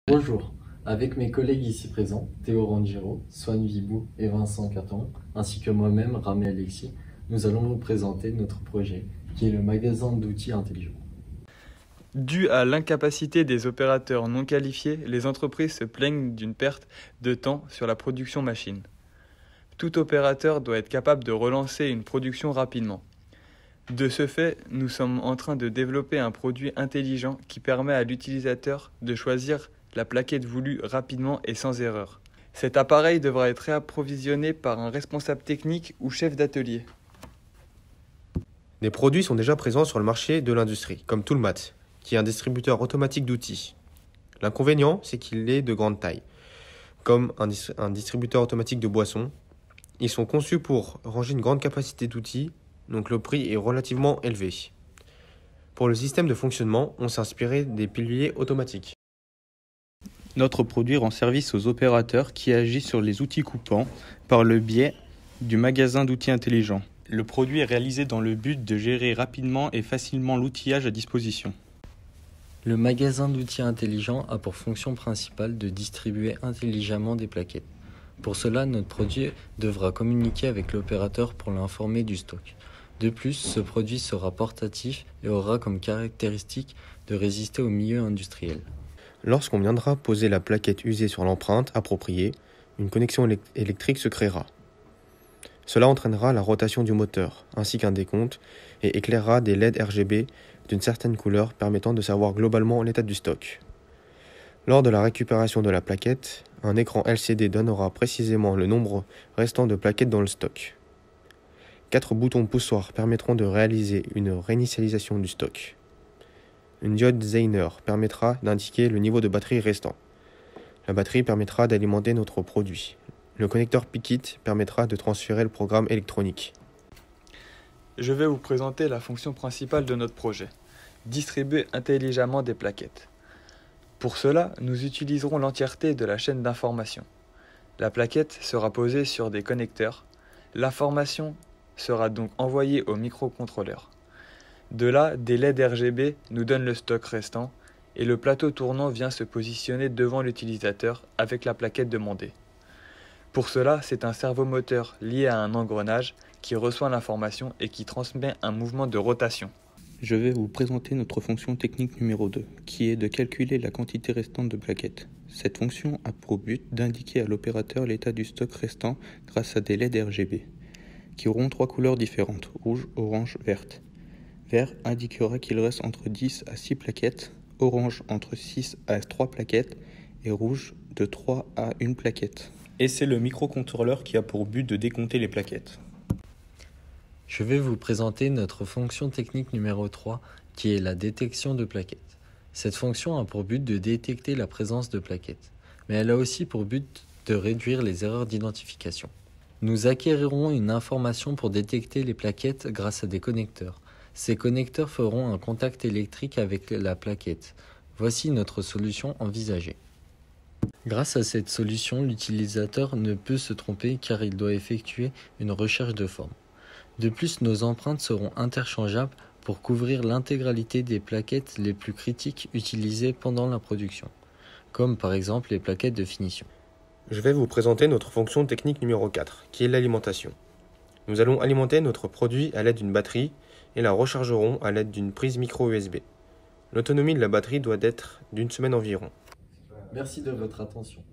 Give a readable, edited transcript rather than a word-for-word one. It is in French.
Bonjour, avec mes collègues ici présents, Théo Rangiro, Swan Vibou et Vincent Caton, ainsi que moi-même, Ramé Alexis, nous allons vous présenter notre projet, qui est le magasin d'outils intelligents. Dû à l'incapacité des opérateurs non qualifiés, les entreprises se plaignent d'une perte de temps sur la production machine. Tout opérateur doit être capable de relancer une production rapidement. De ce fait, nous sommes en train de développer un produit intelligent qui permet à l'utilisateur de choisir la plaquette voulue rapidement et sans erreur. Cet appareil devra être réapprovisionné par un responsable technique ou chef d'atelier. Des produits sont déjà présents sur le marché de l'industrie, comme Toolmat, qui est un distributeur automatique d'outils. L'inconvénient, c'est qu'il est de grande taille. Comme un distributeur automatique de boissons, ils sont conçus pour ranger une grande capacité d'outils, donc le prix est relativement élevé. Pour le système de fonctionnement, on s'est inspiré des piliers automatiques. Notre produit rend service aux opérateurs qui agissent sur les outils coupants par le biais du magasin d'outils intelligents. Le produit est réalisé dans le but de gérer rapidement et facilement l'outillage à disposition. Le magasin d'outils intelligents a pour fonction principale de distribuer intelligemment des plaquettes. Pour cela, notre produit devra communiquer avec l'opérateur pour l'informer du stock. De plus, ce produit sera portatif et aura comme caractéristique de résister au milieu industriel. Lorsqu'on viendra poser la plaquette usée sur l'empreinte appropriée, une connexion électrique se créera. Cela entraînera la rotation du moteur, ainsi qu'un décompte, et éclairera des LED RGB d'une certaine couleur permettant de savoir globalement l'état du stock. Lors de la récupération de la plaquette, un écran LCD donnera précisément le nombre restant de plaquettes dans le stock. 4 boutons poussoirs permettront de réaliser une réinitialisation du stock. Une diode Zener permettra d'indiquer le niveau de batterie restant. La batterie permettra d'alimenter notre produit. Le connecteur Pickit permettra de transférer le programme électronique. Je vais vous présenter la fonction principale de notre projet, distribuer intelligemment des plaquettes. Pour cela, nous utiliserons l'entièreté de la chaîne d'information. La plaquette sera posée sur des connecteurs. L'information sera donc envoyée au microcontrôleur. De là, des LED RGB nous donnent le stock restant et le plateau tournant vient se positionner devant l'utilisateur avec la plaquette demandée. Pour cela, c'est un servomoteur lié à un engrenage qui reçoit l'information et qui transmet un mouvement de rotation. Je vais vous présenter notre fonction technique numéro 2, qui est de calculer la quantité restante de plaquettes. Cette fonction a pour but d'indiquer à l'opérateur l'état du stock restant grâce à des LED RGB, qui auront 3 couleurs différentes, rouge, orange, verte. Vert indiquera qu'il reste entre 10 à 6 plaquettes, orange entre 6 à 3 plaquettes et rouge de 3 à 1 plaquette. Et c'est le microcontrôleur qui a pour but de décompter les plaquettes. Je vais vous présenter notre fonction technique numéro 3, qui est la détection de plaquettes. Cette fonction a pour but de détecter la présence de plaquettes, mais elle a aussi pour but de réduire les erreurs d'identification. Nous acquérirons une information pour détecter les plaquettes grâce à des connecteurs. Ces connecteurs feront un contact électrique avec la plaquette. Voici notre solution envisagée. Grâce à cette solution, l'utilisateur ne peut se tromper car il doit effectuer une recherche de forme. De plus, nos empreintes seront interchangeables pour couvrir l'intégralité des plaquettes les plus critiques utilisées pendant la production, comme par exemple les plaquettes de finition. Je vais vous présenter notre fonction technique numéro 4, qui est l'alimentation. Nous allons alimenter notre produit à l'aide d'une batterie et la rechargerons à l'aide d'une prise micro USB. L'autonomie de la batterie doit être d'une semaine environ. Merci de votre attention.